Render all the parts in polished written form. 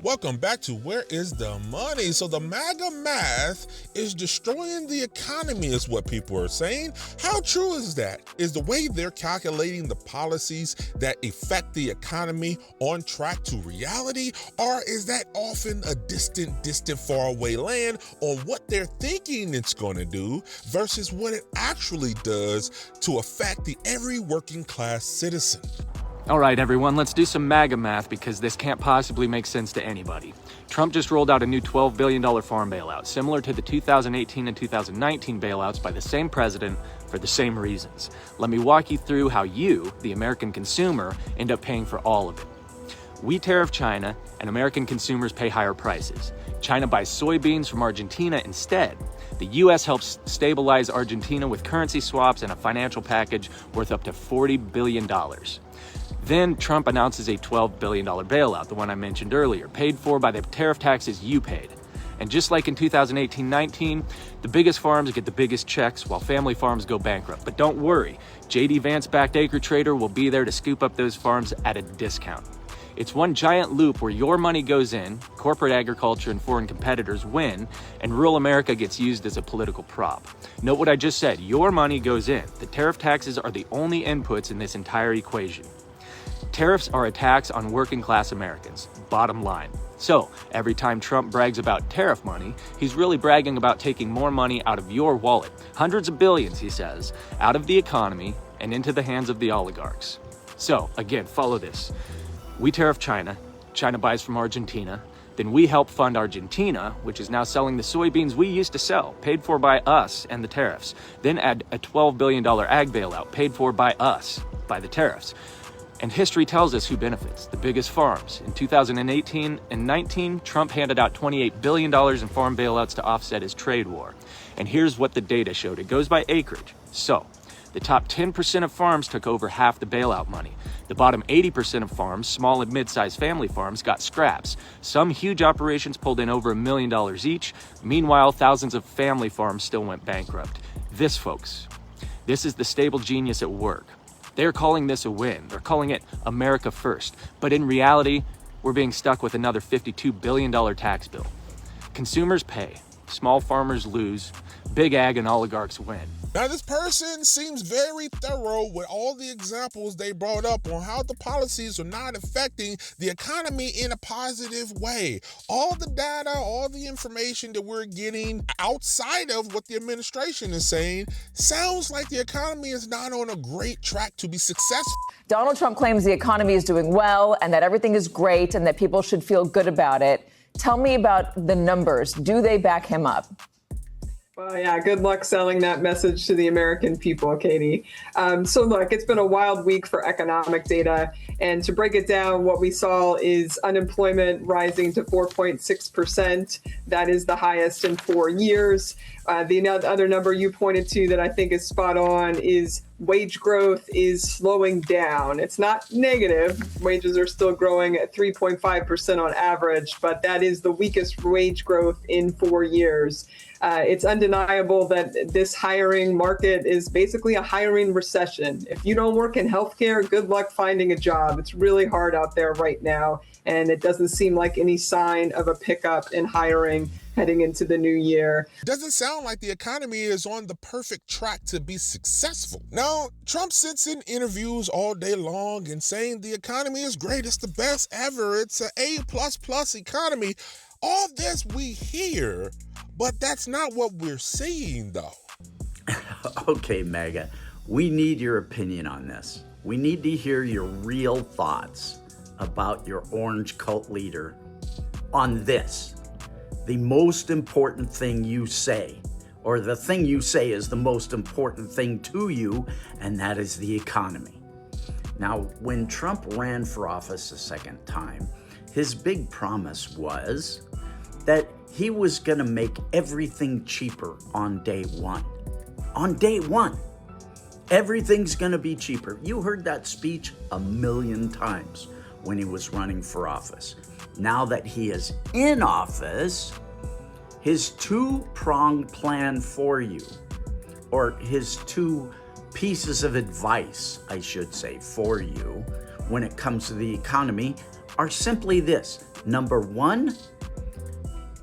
Welcome back to Where is the Money? So the MAGA math is destroying the economy is what people are saying. How true is that? Is the way they're calculating the policies that affect the economy on track to reality? Or is that often a distant, faraway land on what they're thinking it's going to do versus what it actually does to affect the every working class citizen? All right, everyone, let's do some MAGA math because this can't possibly make sense to anybody. Trump just rolled out a new $12 billion farm bailout, similar to the 2018 and 2019 bailouts by the same president for the same reasons. Let me walk you through how you, the American consumer, end up paying for all of it. We tariff China, and American consumers pay higher prices. China buys soybeans from Argentina instead. The U.S. helps stabilize Argentina with currency swaps and a financial package worth up to $40 billion. Then Trump announces a $12 billion bailout, the one I mentioned earlier, paid for by the tariff taxes you paid. And just like in 2018-19, the biggest farms get the biggest checks while family farms go bankrupt. But don't worry, J.D. Vance-backed Acre Trader will be there to scoop up those farms at a discount. It's one giant loop where your money goes in, corporate agriculture and foreign competitors win, and rural America gets used as a political prop. Note what I just said, your money goes in. The tariff taxes are the only inputs in this entire equation. Tariffs are a tax on working class Americans, bottom line. So, every time Trump brags about tariff money, he's really bragging about taking more money out of your wallet. Hundreds of billions, he says, out of the economy and into the hands of the oligarchs. So, again, follow this. We tariff China, China buys from Argentina, then we help fund Argentina, which is now selling the soybeans we used to sell, paid for by us and the tariffs. Then add a $12 billion ag bailout, paid for by us, by the tariffs. And history tells us who benefits, the biggest farms. In 2018 and 19, Trump handed out $28 billion in farm bailouts to offset his trade war. And here's what the data showed. It goes by acreage. So, the top 10% of farms took over half the bailout money. The bottom 80% of farms, small and mid-sized family farms, got scraps. Some huge operations pulled in over $1 million each. Meanwhile, thousands of family farms still went bankrupt. This, folks, this is the stable genius at work. They're calling this a win. They're calling it America First. But in reality, we're being stuck with another $52 billion tax bill. Consumers pay, small farmers lose, big ag and oligarchs win. Now, this person seems very thorough with all the examples they brought up on how the policies are not affecting the economy in a positive way. All the data, all the information that we're getting outside of what the administration is saying sounds like the economy is not on a great track to be successful. Donald Trump claims the economy is doing well and that everything is great and that people should feel good about it. Tell me about the numbers. Do they back him up? Well, yeah, good luck selling that message to the American people, Katie. So look, it's been a wild week for economic data. And to break it down, what we saw is unemployment rising to 4.6%. That is the highest in 4 years. The other number you pointed to that I think is spot on is wage growth is slowing down. It's not negative. Wages are still growing at 3.5% on average, but that is the weakest wage growth in 4 years. It's undeniable that this hiring market is basically a hiring recession. If you don't work in healthcare, good luck finding a job. It's really hard out there right now, and it doesn't seem like any sign of a pickup in hiring heading into the new year. Doesn't sound like the economy is on the perfect track to be successful. Now, Trump sits in interviews all day long and saying the economy is great, it's the best ever, it's an A++ economy. All this we hear, but that's not what we're seeing, though. Okay, MAGA, we need your opinion on this. We need to hear your real thoughts about your orange cult leader on this. The most important thing you say, or the thing you say is the most important thing to you, and that is the economy. Now, when Trump ran for office a second time, his big promise was that he was going to make everything cheaper on day one. On day one, everything's going to be cheaper. You heard that speech 1,000,000 times when he was running for office. Now that he is in office, his two-pronged plan for you, or his two pieces of advice, I should say, for you when it comes to the economy, are simply this. Number one,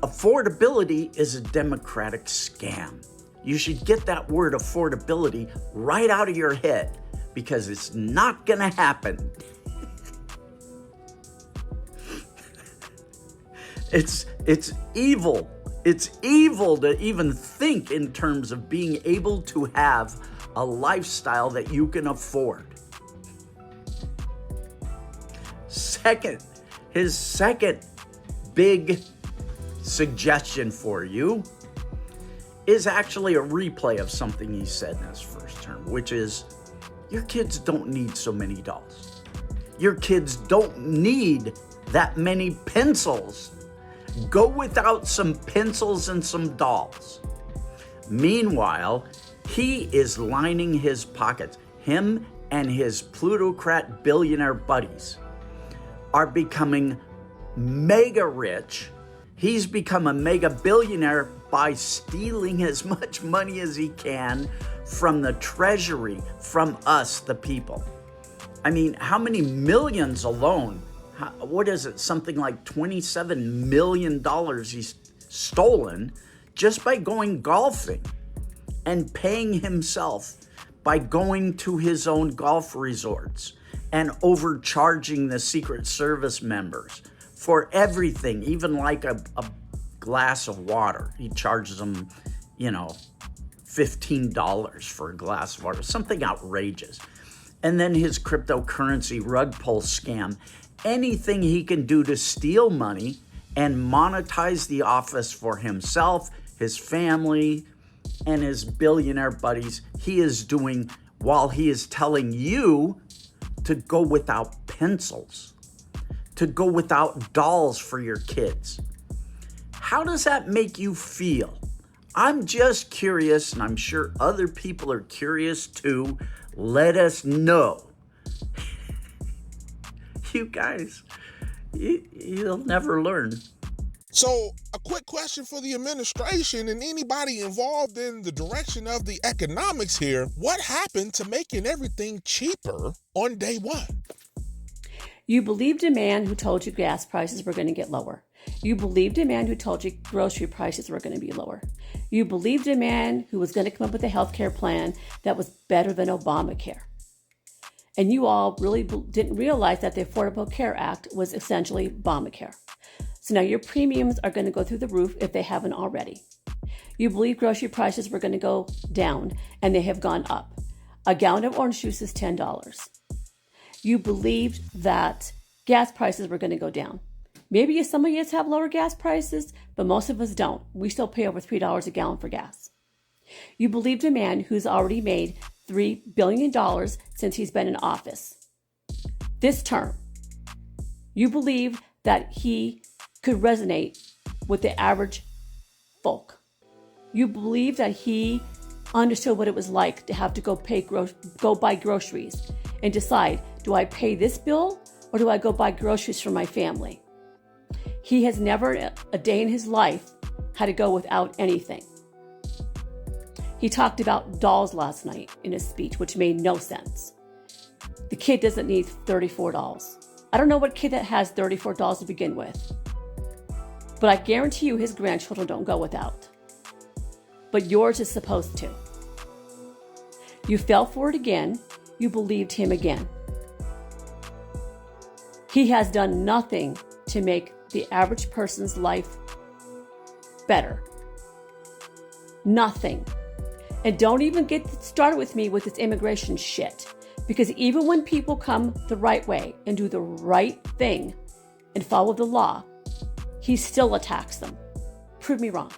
affordability is a Democratic scam. You should get that word affordability right out of your head because it's not going to happen. It's evil. It's evil to even think in terms of being able to have a lifestyle that you can afford. Second, his second big suggestion for you is actually a replay of something he said in his first term, which is, your kids don't need so many dolls. Your kids don't need that many pencils. Go without some pencils and some dolls. Meanwhile, he is lining his pockets. Him and his plutocrat billionaire buddies are becoming mega rich. He's become a mega billionaire by stealing as much money as he can from the treasury, from us, the people. I mean, how many millions alone? What is it? Something like $27 million he's stolen just by going golfing and paying himself by going to his own golf resorts and overcharging the Secret Service members for everything, even like a glass of water. He charges them, $15 for a glass of water, something outrageous. And then his cryptocurrency rug pull scam, anything he can do to steal money and monetize the office for himself, his family, and his billionaire buddies, he is doing while he is telling you to go without pencils, to go without dolls for your kids. How does that make you feel? I'm just curious, and I'm sure other people are curious too. Let us know. You guys, you'll never learn. So, a quick question for the administration and anybody involved in the direction of the economics here. What happened to making everything cheaper on day one? You believed a man who told you gas prices were going to get lower. You believed a man who told you grocery prices were going to be lower. You believed a man who was going to come up with a healthcare plan that was better than Obamacare. And you all really didn't realize that the Affordable Care Act was essentially Obamacare. So now your premiums are going to go through the roof if they haven't already. You believe grocery prices were going to go down, and they have gone up. A gallon of orange juice is $10. You believed that gas prices were going to go down. Maybe some of you have lower gas prices, but most of us don't. We still pay over $3 a gallon for gas. You believed a man who's already made $3 billion since he's been in office. This term, you believe that he could resonate with the average folk. You believe that he understood what it was like to have to go buy groceries and decide, do I pay this bill or do I go buy groceries for my family? He has never a day in his life had to go without anything. He talked about dolls last night in his speech, which made no sense. The kid doesn't need 34 dolls. I don't know what kid that has 34 dolls to begin with. But I guarantee you his grandchildren don't go without. But yours is supposed to. You fell for it again. You believed him again. He has done nothing to make the average person's life better. Nothing. And don't even get started with me with this immigration shit. Because even when people come the right way and do the right thing and follow the law, he still attacks them. Prove me wrong.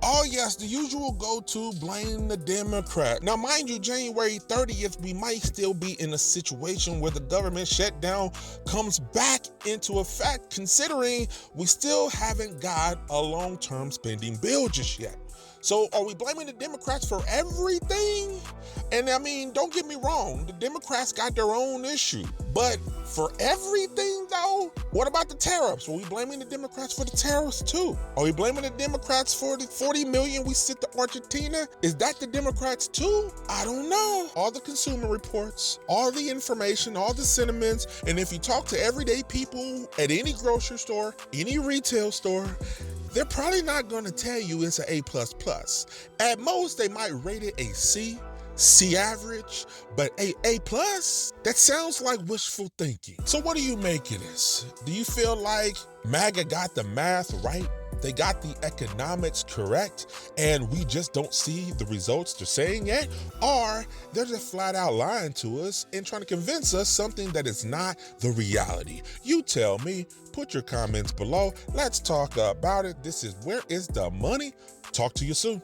Oh yes, the usual go-to, blame the Democrat. Now mind you, January 30th, we might still be in a situation where the government shutdown comes back into effect, considering we still haven't got a long-term spending bill just yet. So are we blaming the Democrats for everything? And I mean, don't get me wrong, the Democrats got their own issue. But for everything though, what about the tariffs? Are we blaming the Democrats for the tariffs too? Are we blaming the Democrats for the 40 million we sent to Argentina? Is that the Democrats too? I don't know. All the consumer reports, all the information, all the sentiments, and if you talk to everyday people at any grocery store, any retail store, they're probably not going to tell you it's an A++. At most, they might rate it a C average, but A+, that sounds like wishful thinking. So what do you make of this? Do you feel like MAGA got the math right? They got the economics correct, and we just don't see the results they're saying yet? Or they're just flat out lying to us and trying to convince us something that is not the reality? You tell me. Put your comments below. Let's talk about it. This is Where is the Money? Talk to you soon.